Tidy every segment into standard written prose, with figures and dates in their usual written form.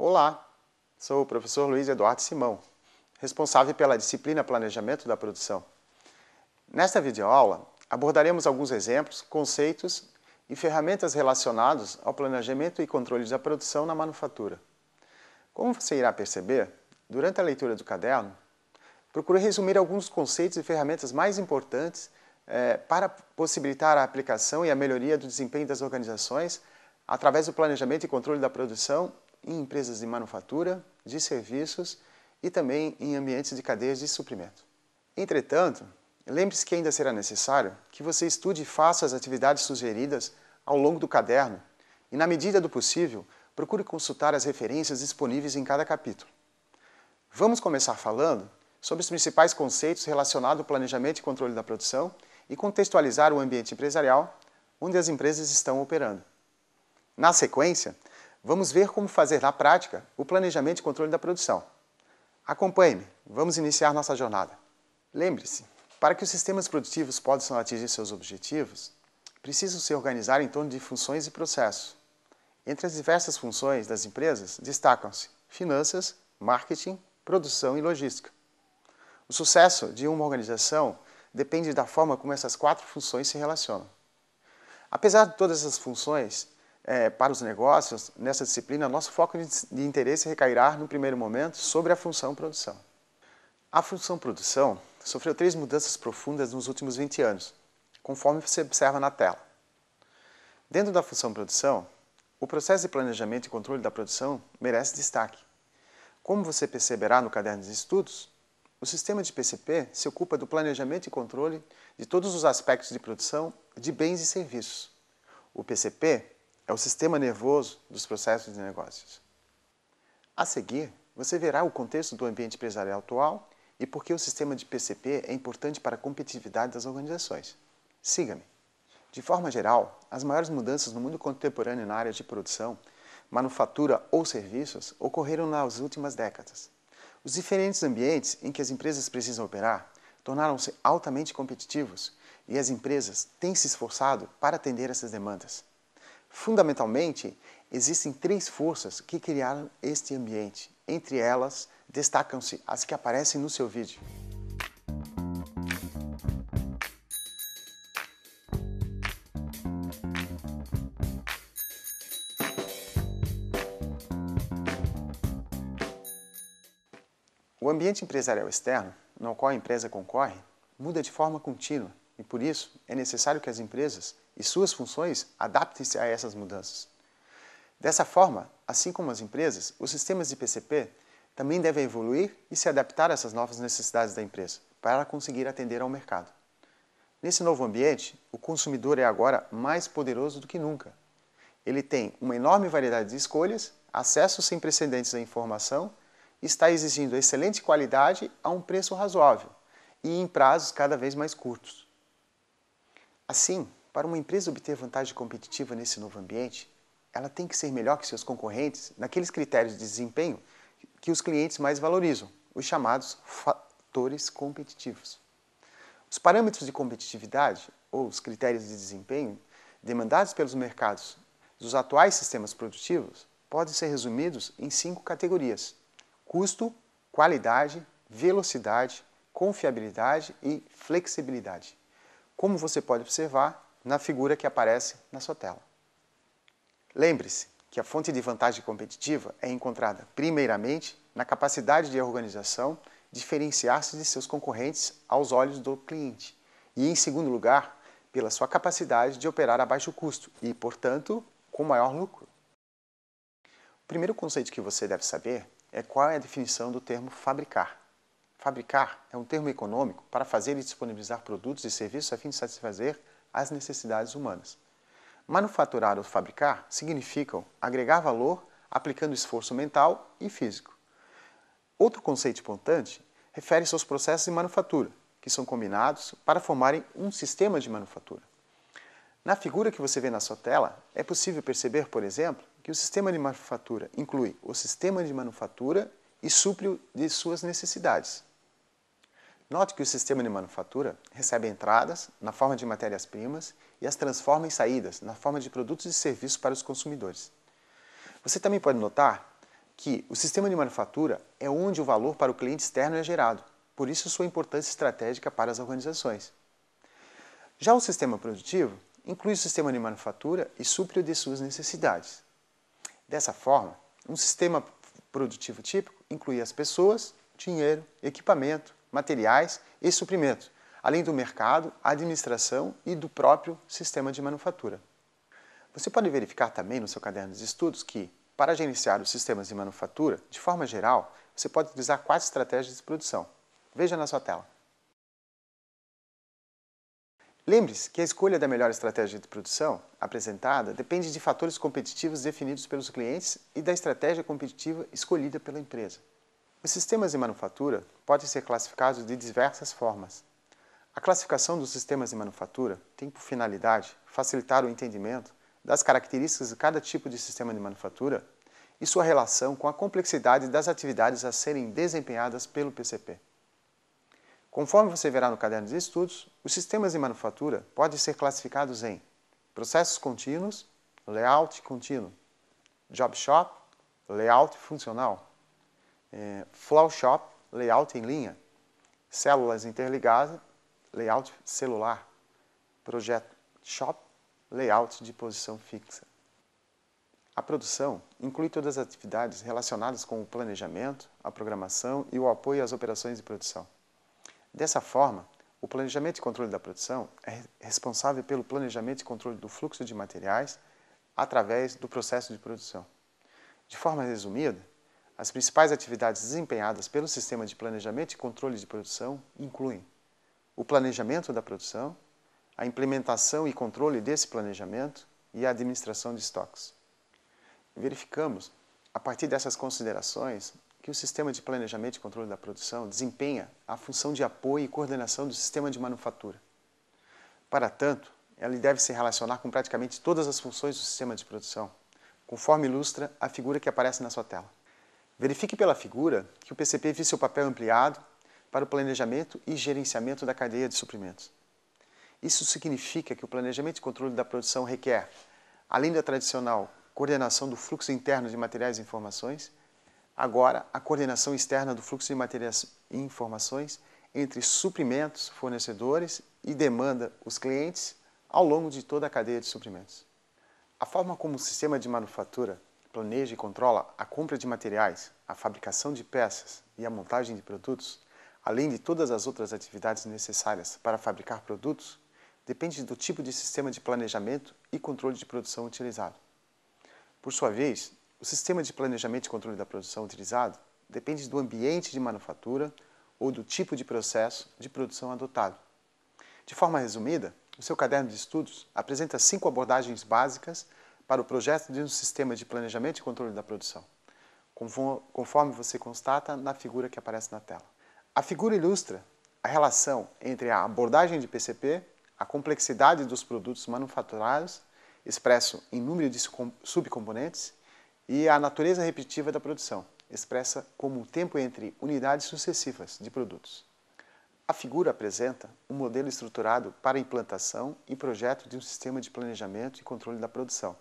Olá, sou o professor Luiz Eduardo Simão, responsável pela disciplina Planejamento da Produção. Nesta videoaula, abordaremos alguns exemplos, conceitos e ferramentas relacionados ao planejamento e controle da produção na manufatura. Como você irá perceber, durante a leitura do caderno, procure resumir alguns conceitos e ferramentas mais importantes para possibilitar a aplicação e a melhoria do desempenho das organizações através do planejamento e controle da produção em empresas de manufatura, de serviços e também em ambientes de cadeias de suprimento. Entretanto, lembre-se que ainda será necessário que você estude e faça as atividades sugeridas ao longo do caderno e, na medida do possível, procure consultar as referências disponíveis em cada capítulo. Vamos começar falando sobre os principais conceitos relacionados ao planejamento e controle da produção e contextualizar o ambiente empresarial onde as empresas estão operando. Na sequência, vamos ver como fazer na prática o planejamento e controle da produção. Acompanhe-me, vamos iniciar nossa jornada. Lembre-se, para que os sistemas produtivos possam atingir seus objetivos, precisam se organizar em torno de funções e processos. Entre as diversas funções das empresas, destacam-se finanças, marketing, produção e logística. O sucesso de uma organização depende da forma como essas 4 funções se relacionam. Apesar de todas essas funções, para os negócios, nessa disciplina, nosso foco de interesse recairá, no primeiro momento, sobre a função produção. A função produção sofreu 3 mudanças profundas nos últimos 20 anos, conforme você observa na tela. Dentro da função produção, o processo de planejamento e controle da produção merece destaque. Como você perceberá no caderno de estudos, o sistema de PCP se ocupa do planejamento e controle de todos os aspectos de produção de bens e serviços. O PCP é o sistema nervoso dos processos de negócios. A seguir, você verá o contexto do ambiente empresarial atual e por que o sistema de PCP é importante para a competitividade das organizações. Siga-me. De forma geral, as maiores mudanças no mundo contemporâneo na área de produção, manufatura ou serviços ocorreram nas últimas décadas. Os diferentes ambientes em que as empresas precisam operar tornaram-se altamente competitivos e as empresas têm se esforçado para atender essas demandas. Fundamentalmente, existem 3 forças que criaram este ambiente. Entre elas, destacam-se as que aparecem no seu vídeo. O ambiente empresarial externo, no qual a empresa concorre, muda de forma contínua e, por isso, é necessário que as empresas e suas funções adaptem-se a essas mudanças. Dessa forma, assim como as empresas, os sistemas de PCP também devem evoluir e se adaptar a essas novas necessidades da empresa, para conseguir atender ao mercado. Nesse novo ambiente, o consumidor é agora mais poderoso do que nunca. Ele tem uma enorme variedade de escolhas, acesso sem precedentes à informação e está exigindo excelente qualidade a um preço razoável e em prazos cada vez mais curtos. Assim, para uma empresa obter vantagem competitiva nesse novo ambiente, ela tem que ser melhor que seus concorrentes naqueles critérios de desempenho que os clientes mais valorizam, os chamados fatores competitivos. Os parâmetros de competitividade, ou os critérios de desempenho, demandados pelos mercados dos atuais sistemas produtivos, podem ser resumidos em 5 categorias: custo, qualidade, velocidade, confiabilidade e flexibilidade, como você pode observar na figura que aparece na sua tela. Lembre-se que a fonte de vantagem competitiva é encontrada, primeiramente, na capacidade de a organização diferenciar-se de seus concorrentes aos olhos do cliente e, em segundo lugar, pela sua capacidade de operar a baixo custo e, portanto, com maior lucro. O primeiro conceito que você deve saber é qual é a definição do termo fabricar. Fabricar é um termo econômico para fazer e disponibilizar produtos e serviços a fim de satisfazer as necessidades humanas. Manufaturar ou fabricar significam agregar valor aplicando esforço mental e físico. Outro conceito importante refere-se aos processos de manufatura, que são combinados para formarem um sistema de manufatura. Na figura que você vê na sua tela, é possível perceber, por exemplo, que o sistema de manufatura inclui o sistema de manufatura e supre de suas necessidades. Note que o sistema de manufatura recebe entradas na forma de matérias-primas e as transforma em saídas na forma de produtos e serviços para os consumidores. Você também pode notar que o sistema de manufatura é onde o valor para o cliente externo é gerado, por isso sua importância estratégica para as organizações. Já o sistema produtivo inclui o sistema de manufatura e supre de suas necessidades. Dessa forma, um sistema produtivo típico inclui as pessoas, dinheiro, equipamento, materiais e suprimentos, além do mercado, administração e do próprio sistema de manufatura. Você pode verificar também no seu caderno de estudos que, para gerenciar os sistemas de manufatura, de forma geral, você pode utilizar 4 estratégias de produção. Veja na sua tela. Lembre-se que a escolha da melhor estratégia de produção apresentada depende de fatores competitivos definidos pelos clientes e da estratégia competitiva escolhida pela empresa. Os sistemas de manufatura podem ser classificados de diversas formas. A classificação dos sistemas de manufatura tem por finalidade facilitar o entendimento das características de cada tipo de sistema de manufatura e sua relação com a complexidade das atividades a serem desempenhadas pelo PCP. Conforme você verá no caderno de estudos, os sistemas de manufatura podem ser classificados em processos contínuos, layout contínuo, job shop, layout funcional, flow shop, layout em linha, células interligadas, layout celular, projeto shop, layout de posição fixa. A produção inclui todas as atividades relacionadas com o planejamento, a programação e o apoio às operações de produção. Dessa forma, o planejamento e controle da produção é responsável pelo planejamento e controle do fluxo de materiais através do processo de produção. De forma resumida, as principais atividades desempenhadas pelo sistema de planejamento e controle de produção incluem o planejamento da produção, a implementação e controle desse planejamento e a administração de estoques. Verificamos, a partir dessas considerações, que o sistema de planejamento e controle da produção desempenha a função de apoio e coordenação do sistema de manufatura. Para tanto, ele deve se relacionar com praticamente todas as funções do sistema de produção, conforme ilustra a figura que aparece na sua tela. Verifique pela figura que o PCP viu seu papel ampliado para o planejamento e gerenciamento da cadeia de suprimentos. Isso significa que o planejamento e controle da produção requer, além da tradicional coordenação do fluxo interno de materiais e informações, agora a coordenação externa do fluxo de materiais e informações entre suprimentos, fornecedores e demanda, os clientes, ao longo de toda a cadeia de suprimentos. A forma como o sistema de manufatura planeja e controla a compra de materiais, a fabricação de peças e a montagem de produtos, além de todas as outras atividades necessárias para fabricar produtos, depende do tipo de sistema de planejamento e controle de produção utilizado. Por sua vez, o sistema de planejamento e controle da produção utilizado depende do ambiente de manufatura ou do tipo de processo de produção adotado. De forma resumida, o seu caderno de estudos apresenta 5 abordagens básicas para o projeto de um sistema de planejamento e controle da produção, conforme você constata na figura que aparece na tela. A figura ilustra a relação entre a abordagem de PCP, a complexidade dos produtos manufaturados, expresso em número de subcomponentes, e a natureza repetitiva da produção, expressa como o tempo entre unidades sucessivas de produtos. A figura apresenta um modelo estruturado para a implantação e projeto de um sistema de planejamento e controle da produção,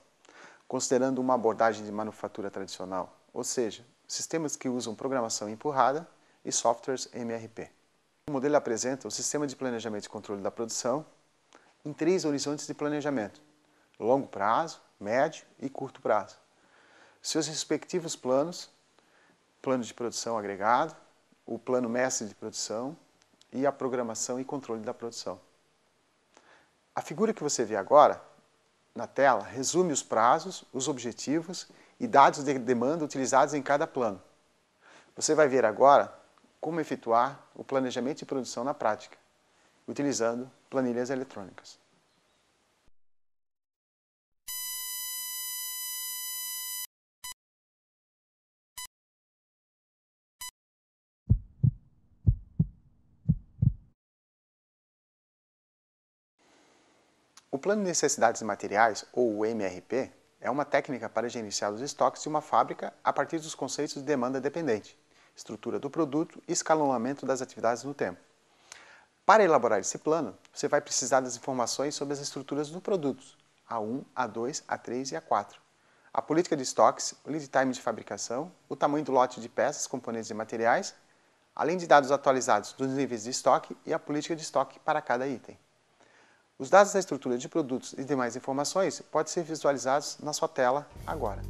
considerando uma abordagem de manufatura tradicional, ou seja, sistemas que usam programação empurrada e softwares MRP. O modelo apresenta o sistema de planejamento e controle da produção em 3 horizontes de planejamento: longo prazo, médio e curto prazo. Seus respectivos planos, plano de produção agregado, o plano mestre de produção e a programação e controle da produção. A figura que você vê agora na tela resume os prazos, os objetivos e dados de demanda utilizados em cada plano. Você vai ver agora como efetuar o planejamento de produção na prática, utilizando planilhas eletrônicas. O Plano de Necessidades de Materiais, ou o MRP, é uma técnica para gerenciar os estoques de uma fábrica a partir dos conceitos de demanda dependente, estrutura do produto e escalonamento das atividades no tempo. Para elaborar esse plano, você vai precisar das informações sobre as estruturas dos produtos, A1, A2, A3 e A4, a política de estoques, o lead time de fabricação, o tamanho do lote de peças, componentes e materiais, além de dados atualizados dos níveis de estoque e a política de estoque para cada item. Os dados da estrutura de produtos e demais informações podem ser visualizados na sua tela agora.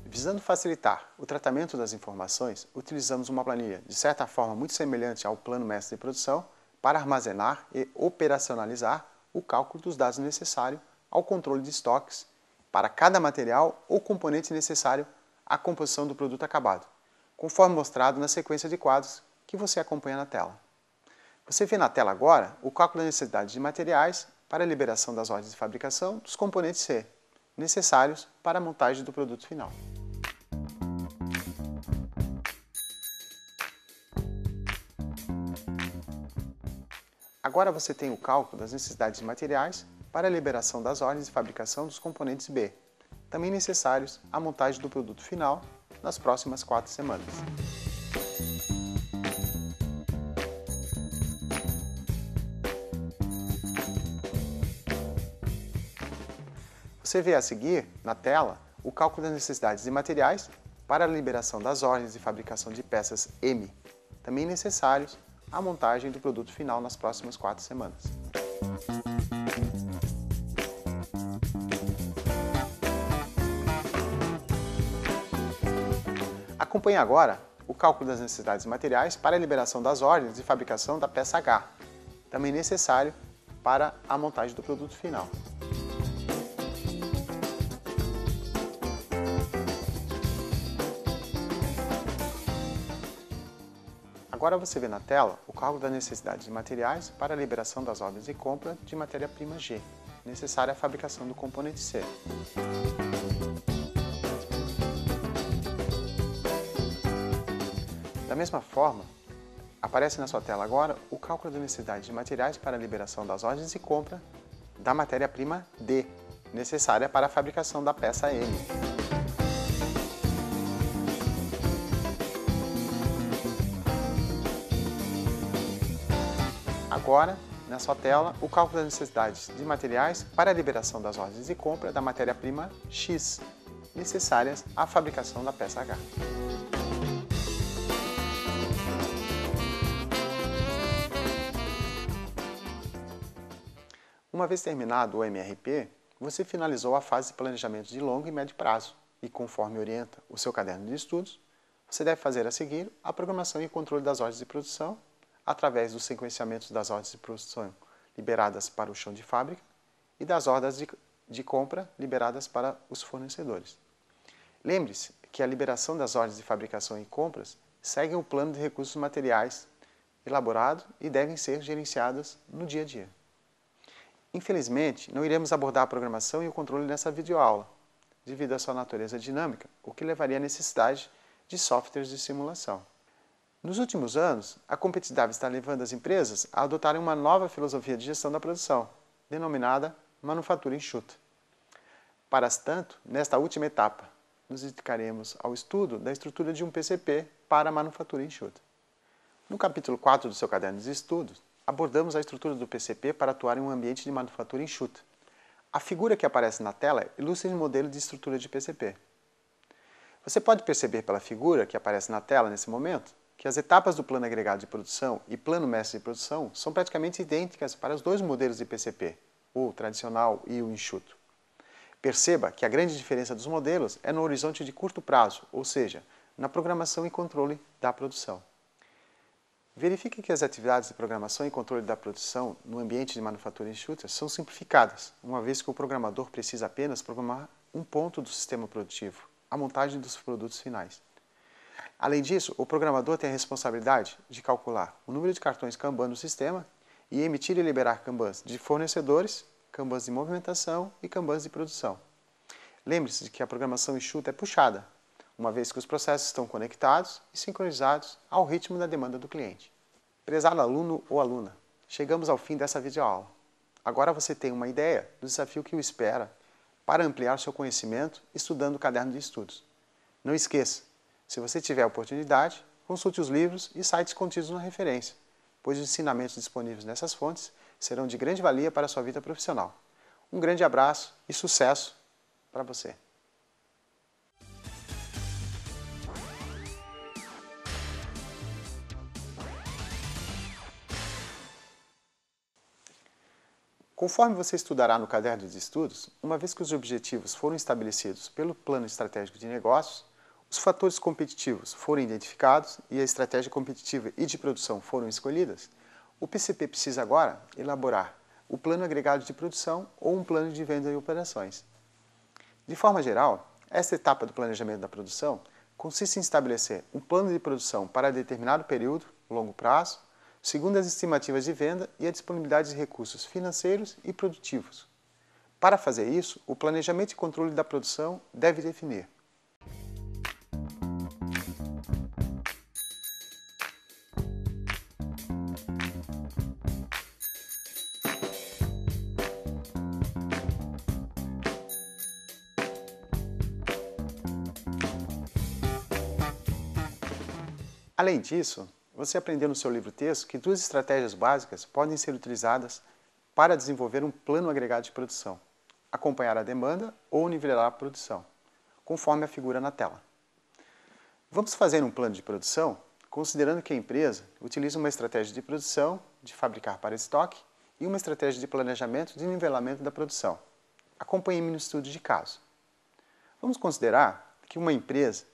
Visando facilitar o tratamento das informações, utilizamos uma planilha, de certa forma muito semelhante ao Plano Mestre de Produção, para armazenar e operacionalizar o cálculo dos dados necessários ao controle de estoques para cada material ou componente necessário à composição do produto acabado, conforme mostrado na sequência de quadros que você acompanha na tela. Você vê na tela agora o cálculo da necessidade de materiais para a liberação das ordens de fabricação dos componentes C, necessários para a montagem do produto final. Agora você tem o cálculo das necessidades de materiais para a liberação das ordens de fabricação dos componentes B, também necessários à montagem do produto final nas próximas 4 semanas. Você vê a seguir, na tela, o cálculo das necessidades de materiais para a liberação das ordens de fabricação de peças M, também necessários à montagem do produto final nas próximas 4 semanas. Acompanhe agora o cálculo das necessidades materiais para a liberação das ordens de fabricação da peça H, também necessário para a montagem do produto final. Agora você vê na tela o cálculo da necessidade de materiais para a liberação das ordens de compra de matéria-prima G, necessária à fabricação do componente C. Da mesma forma, aparece na sua tela agora o cálculo da necessidade de materiais para a liberação das ordens de compra da matéria-prima D, necessária para a fabricação da peça M. Agora, na sua tela, o cálculo das necessidades de materiais para a liberação das ordens de compra da matéria-prima X, necessárias à fabricação da peça H. Uma vez terminado o MRP, você finalizou a fase de planejamento de longo e médio prazo e, conforme orienta o seu caderno de estudos, você deve fazer a seguir a programação e controle das ordens de produção através do sequenciamento das ordens de produção liberadas para o chão de fábrica e das ordens de compra liberadas para os fornecedores. Lembre-se que a liberação das ordens de fabricação e compras segue o plano de recursos materiais elaborado e devem ser gerenciadas no dia a dia. Infelizmente, não iremos abordar a programação e o controle nessa videoaula, devido à sua natureza dinâmica, o que levaria à necessidade de softwares de simulação. Nos últimos anos, a competitividade está levando as empresas a adotarem uma nova filosofia de gestão da produção, denominada manufatura enxuta. Para tanto, nesta última etapa, nos dedicaremos ao estudo da estrutura de um PCP para a manufatura enxuta. No capítulo 4 do seu caderno de estudos, abordamos a estrutura do PCP para atuar em um ambiente de manufatura enxuta. A figura que aparece na tela ilustra o modelo de estrutura de PCP. Você pode perceber pela figura que aparece na tela nesse momento que as etapas do plano agregado de produção e plano mestre de produção são praticamente idênticas para os dois modelos de PCP, o tradicional e o enxuto. Perceba que a grande diferença dos modelos é no horizonte de curto prazo, ou seja, na programação e controle da produção. Verifique que as atividades de programação e controle da produção no ambiente de manufatura enxuta são simplificadas, uma vez que o programador precisa apenas programar um ponto do sistema produtivo, a montagem dos produtos finais. Além disso, o programador tem a responsabilidade de calcular o número de cartões Kanban no sistema e emitir e liberar Kanbans de fornecedores, Kanbans de movimentação e Kanbans de produção. Lembre-se de que a programação enxuta é puxada, uma vez que os processos estão conectados e sincronizados ao ritmo da demanda do cliente. Prezado aluno ou aluna, chegamos ao fim dessa videoaula. Agora você tem uma ideia do desafio que o espera para ampliar seu conhecimento estudando o caderno de estudos. Não esqueça, se você tiver a oportunidade, consulte os livros e sites contidos na referência, pois os ensinamentos disponíveis nessas fontes serão de grande valia para a sua vida profissional. Um grande abraço e sucesso para você! Conforme você estudará no caderno de estudos, uma vez que os objetivos foram estabelecidos pelo plano estratégico de negócios, os fatores competitivos foram identificados e a estratégia competitiva e de produção foram escolhidas, o PCP precisa agora elaborar o plano agregado de produção ou um plano de venda e operações. De forma geral, esta etapa do planejamento da produção consiste em estabelecer um plano de produção para determinado período, longo prazo, segundo as estimativas de venda e a disponibilidade de recursos financeiros e produtivos. Para fazer isso, o planejamento e controle da produção deve definir Além disso, você aprendeu no seu livro-texto que duas estratégias básicas podem ser utilizadas para desenvolver um plano agregado de produção: acompanhar a demanda ou nivelar a produção, conforme a figura na tela. Vamos fazer um plano de produção considerando que a empresa utiliza uma estratégia de produção, de fabricar para estoque, e uma estratégia de planejamento de nivelamento da produção. Acompanhe-me no estudo de caso. Vamos considerar que uma empresa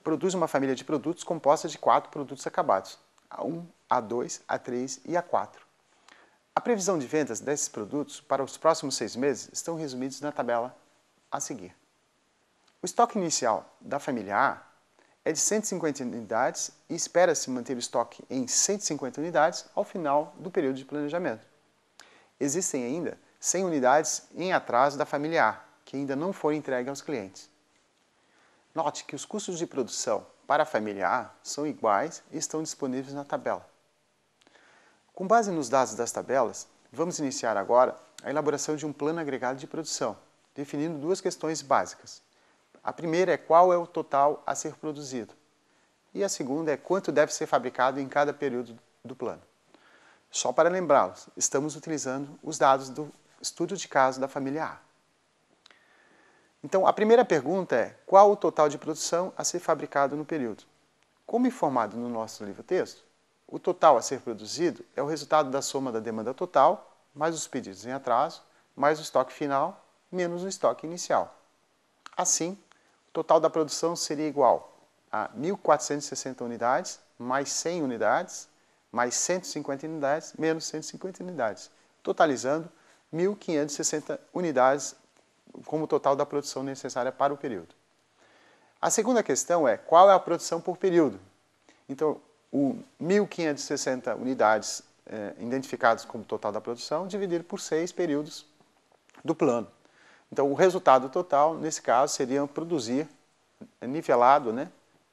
produz uma família de produtos composta de 4 produtos acabados: A1, A2, A3 e A4. A previsão de vendas desses produtos para os próximos 6 meses estão resumidos na tabela a seguir. O estoque inicial da família A é de 150 unidades e espera-se manter o estoque em 150 unidades ao final do período de planejamento. Existem ainda 100 unidades em atraso da família A, que ainda não foram entregues aos clientes. Note que os custos de produção para a família A são iguais e estão disponíveis na tabela. Com base nos dados das tabelas, vamos iniciar agora a elaboração de um plano agregado de produção, definindo duas questões básicas. A primeira é qual é o total a ser produzido, e a segunda é quanto deve ser fabricado em cada período do plano. Só para lembrá-los, estamos utilizando os dados do estudo de caso da família A. Então, a primeira pergunta é: qual o total de produção a ser fabricado no período? Como informado no nosso livro-texto, o total a ser produzido é o resultado da soma da demanda total, mais os pedidos em atraso, mais o estoque final, menos o estoque inicial. Assim, o total da produção seria igual a 1.460 unidades, mais 100 unidades, mais 150 unidades, menos 150 unidades, totalizando 1.560 unidades como total da produção necessária para o período. A segunda questão é: qual é a produção por período? Então, o 1.560 unidades identificadas como total da produção, dividido por 6 períodos do plano. Então, o resultado total, nesse caso, seria produzir, nivelado,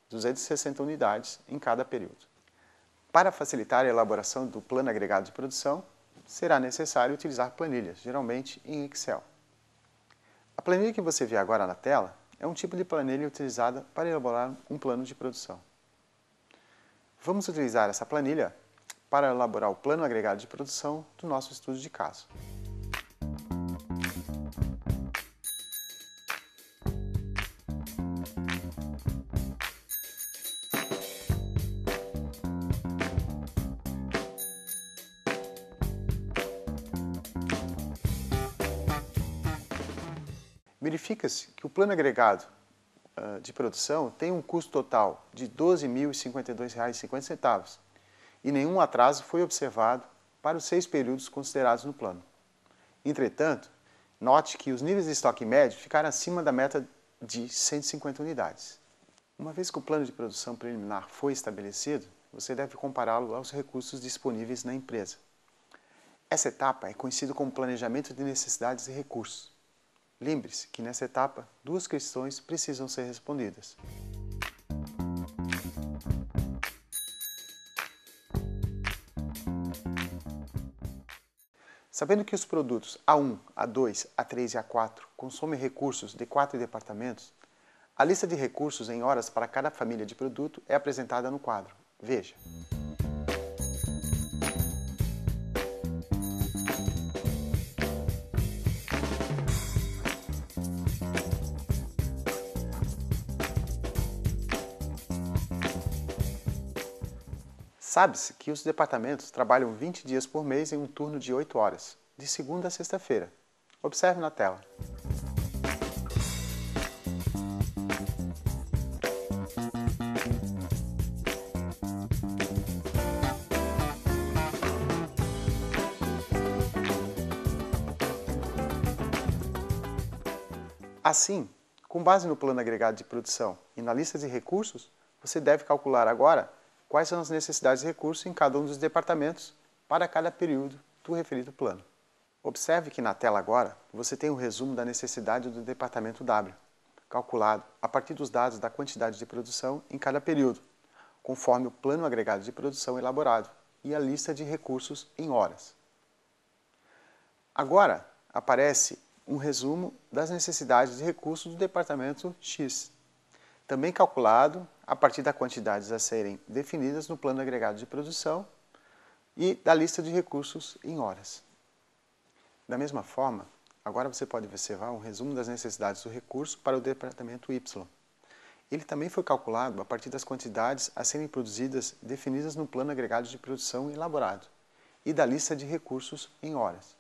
260 unidades em cada período. Para facilitar a elaboração do plano agregado de produção, será necessário utilizar planilhas, geralmente em Excel. A planilha que você vê agora na tela é um tipo de planilha utilizada para elaborar um plano de produção. Vamos utilizar essa planilha para elaborar o plano agregado de produção do nosso estudo de caso. Verifica-se que o plano agregado de produção tem um custo total de R$ 12.052,50 e nenhum atraso foi observado para os 6 períodos considerados no plano. Entretanto, note que os níveis de estoque médio ficaram acima da meta de 150 unidades. Uma vez que o plano de produção preliminar foi estabelecido, você deve compará-lo aos recursos disponíveis na empresa. Essa etapa é conhecida como planejamento de necessidades e recursos. Lembre-se que nessa etapa, duas questões precisam ser respondidas. Sabendo que os produtos A1, A2, A3 e A4 consomem recursos de 4 departamentos, a lista de recursos em horas para cada família de produto é apresentada no quadro. Veja. Sabe-se que os departamentos trabalham 20 dias por mês em um turno de 8 horas, de segunda a sexta-feira. Observe na tela. Assim, com base no plano agregado de produção e na lista de recursos, você deve calcular agora quais são as necessidades de recursos em cada um dos departamentos para cada período do referido plano. Observe que na tela agora você tem o resumo da necessidade do departamento W, calculado a partir dos dados da quantidade de produção em cada período, conforme o plano agregado de produção elaborado e a lista de recursos em horas. Agora aparece um resumo das necessidades de recursos do departamento X, também calculado a partir das quantidades a serem definidas no plano agregado de produção e da lista de recursos em horas. Da mesma forma, agora você pode observar um resumo das necessidades do recurso para o departamento Y. Ele também foi calculado a partir das quantidades a serem produzidas definidas no plano agregado de produção elaborado e da lista de recursos em horas.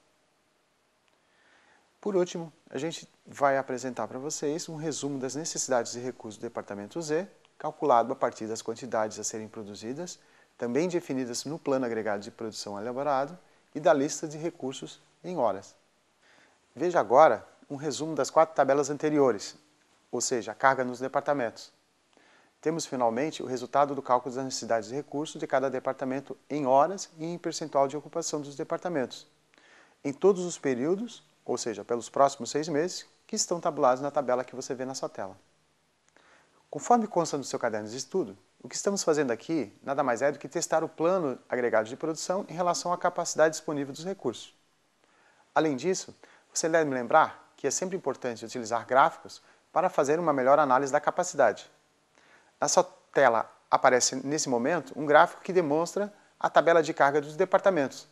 Por último, a gente vai apresentar para vocês um resumo das necessidades de recursos do departamento Z, calculado a partir das quantidades a serem produzidas, também definidas no plano agregado de produção elaborado e da lista de recursos em horas. Veja agora um resumo das 4 tabelas anteriores, ou seja, a carga nos departamentos. Temos finalmente o resultado do cálculo das necessidades de recursos de cada departamento em horas e em percentual de ocupação dos departamentos, em todos os períodos, ou seja, pelos próximos 6 meses, que estão tabulados na tabela que você vê na sua tela. Conforme consta no seu caderno de estudo, o que estamos fazendo aqui nada mais é do que testar o plano agregado de produção em relação à capacidade disponível dos recursos. Além disso, você deve lembrar que é sempre importante utilizar gráficos para fazer uma melhor análise da capacidade. Na sua tela aparece, nesse momento, um gráfico que demonstra a tabela de carga dos departamentos,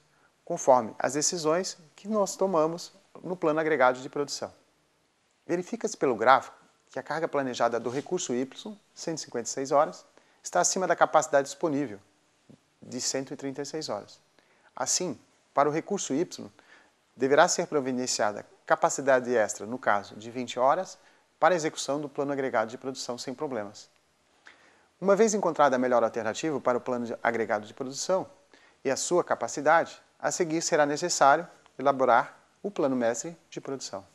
conforme as decisões que nós tomamos no plano agregado de produção. Verifica-se pelo gráfico que a carga planejada do recurso Y, 156 horas, está acima da capacidade disponível, de 136 horas. Assim, para o recurso Y, deverá ser providenciada capacidade extra, no caso de 20 horas, para a execução do plano agregado de produção sem problemas. Uma vez encontrada a melhor alternativa para o plano agregado de produção e a sua capacidade, a seguir será necessário elaborar o plano mestre de produção.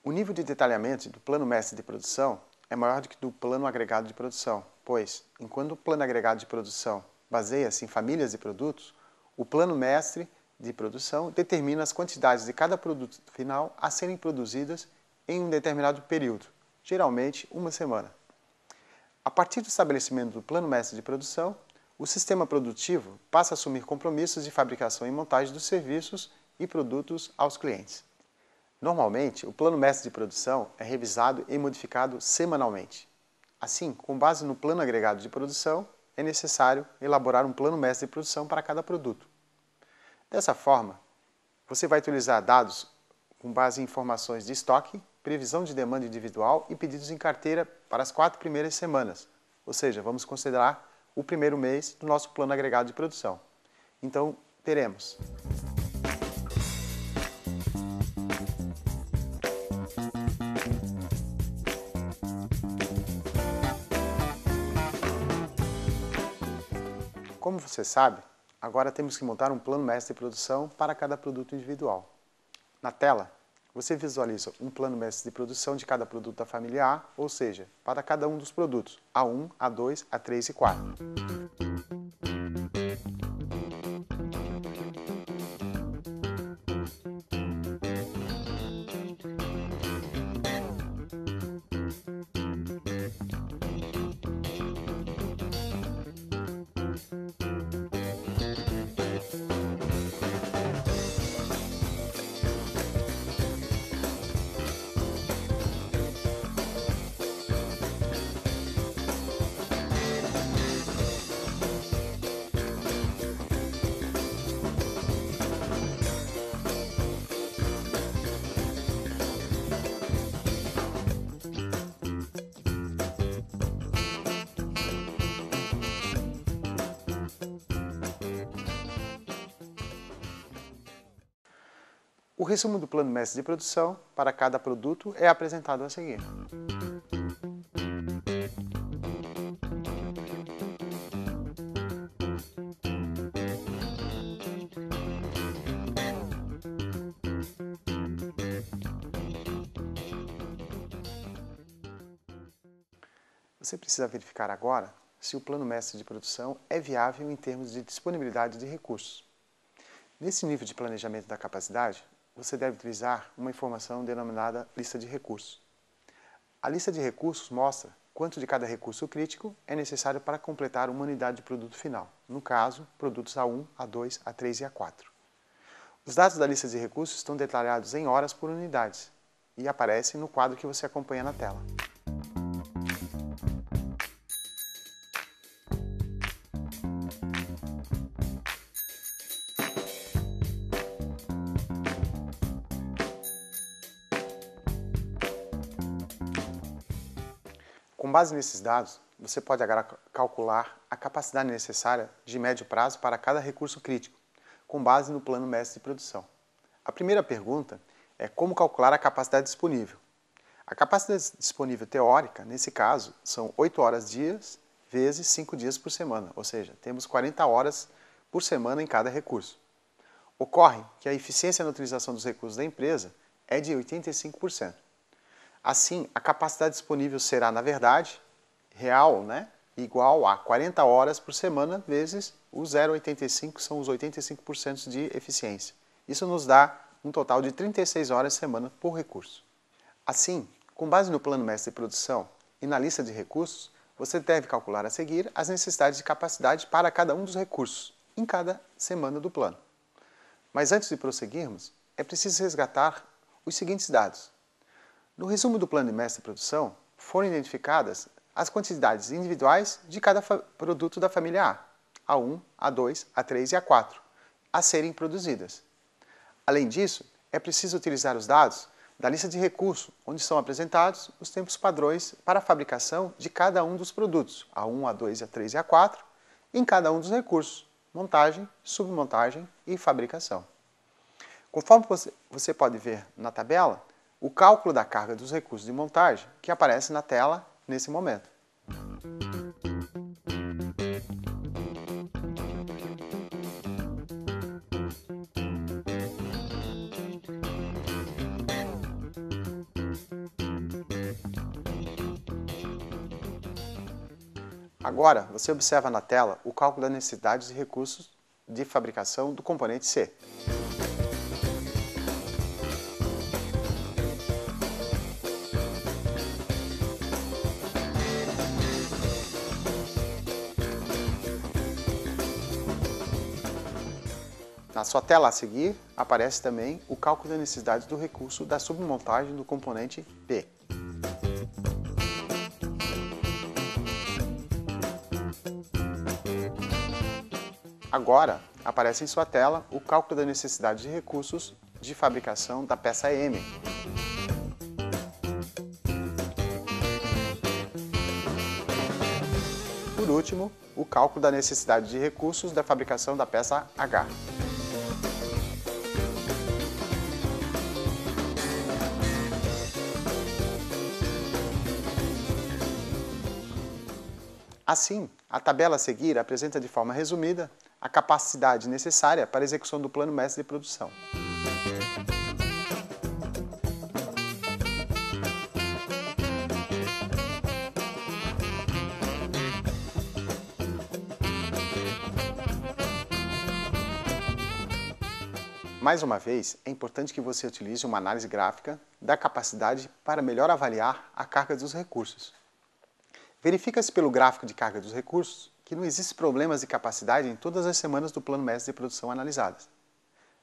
O nível de detalhamento do plano mestre de produção é maior do que do plano agregado de produção, pois, enquanto o plano agregado de produção baseia-se em famílias de produtos, o plano mestre de produção determina as quantidades de cada produto final a serem produzidas em um determinado período, geralmente uma semana. A partir do estabelecimento do plano mestre de produção, o sistema produtivo passa a assumir compromissos de fabricação e montagem dos serviços e produtos aos clientes. Normalmente, o plano mestre de produção é revisado e modificado semanalmente. Assim, com base no plano agregado de produção, é necessário elaborar um plano mestre de produção para cada produto. Dessa forma, você vai utilizar dados com base em informações de estoque, previsão de demanda individual e pedidos em carteira para as 4 primeiras semanas, ou seja, vamos considerar o primeiro mês do nosso plano agregado de produção. Então, teremos Como você sabe, agora temos que montar um plano mestre de produção para cada produto individual. Na tela, você visualiza um plano mestre de produção de cada produto da família A, ou seja, para cada um dos produtos, A1, A2, A3 e 4. O resumo do plano mestre de produção para cada produto é apresentado a seguir. Você precisa verificar agora se o plano mestre de produção é viável em termos de disponibilidade de recursos. Nesse nível de planejamento da capacidade, você deve utilizar uma informação denominada lista de recursos. A lista de recursos mostra quanto de cada recurso crítico é necessário para completar uma unidade de produto final, no caso, produtos A1, A2, A3 e A4. Os dados da lista de recursos estão detalhados em horas por unidades e aparecem no quadro que você acompanha na tela. Com base nesses dados, você pode agora calcular a capacidade necessária de médio prazo para cada recurso crítico, com base no plano mestre de produção. A primeira pergunta é como calcular a capacidade disponível. A capacidade disponível teórica, nesse caso, são 8 horas dias vezes 5 dias por semana, ou seja, temos 40 horas por semana em cada recurso. Ocorre que a eficiência na utilização dos recursos da empresa é de 85%. Assim, a capacidade disponível será, na verdade, real, igual a 40 horas por semana vezes o 0,85, são os 85% de eficiência. Isso nos dá um total de 36 horas por semana por recurso. Assim, com base no plano mestre de produção e na lista de recursos, você deve calcular a seguir as necessidades de capacidade para cada um dos recursos, em cada semana do plano. Mas antes de prosseguirmos, é preciso resgatar os seguintes dados. No resumo do plano mestre de produção, foram identificadas as quantidades individuais de cada produto da família A, A1, A2, A3 e A4, a serem produzidas. Além disso, é preciso utilizar os dados da lista de recursos, onde são apresentados os tempos padrões para a fabricação de cada um dos produtos, A1, A2, A3 e A4, em cada um dos recursos, montagem, submontagem e fabricação. Conforme você pode ver na tabela, o cálculo da carga dos recursos de montagem que aparece na tela nesse momento. Agora, você observa na tela o cálculo das necessidades de recursos de fabricação do componente C. Na sua tela a seguir, aparece também o cálculo da necessidade do recurso da submontagem do componente P. Agora, aparece em sua tela o cálculo da necessidade de recursos de fabricação da peça M. Por último, o cálculo da necessidade de recursos da fabricação da peça H. Assim, a tabela a seguir apresenta de forma resumida a capacidade necessária para a execução do plano mestre de produção. Mais uma vez, é importante que você utilize uma análise gráfica da capacidade para melhor avaliar a carga dos recursos. Verifica-se pelo gráfico de carga dos recursos que não existem problemas de capacidade em todas as semanas do plano mestre de produção analisadas.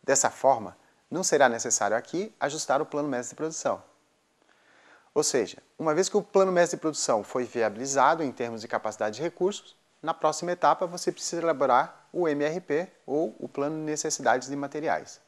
Dessa forma, não será necessário aqui ajustar o plano mestre de produção. Ou seja, uma vez que o plano mestre de produção foi viabilizado em termos de capacidade de recursos, na próxima etapa você precisa elaborar o MRP ou o Plano de Necessidades de Materiais.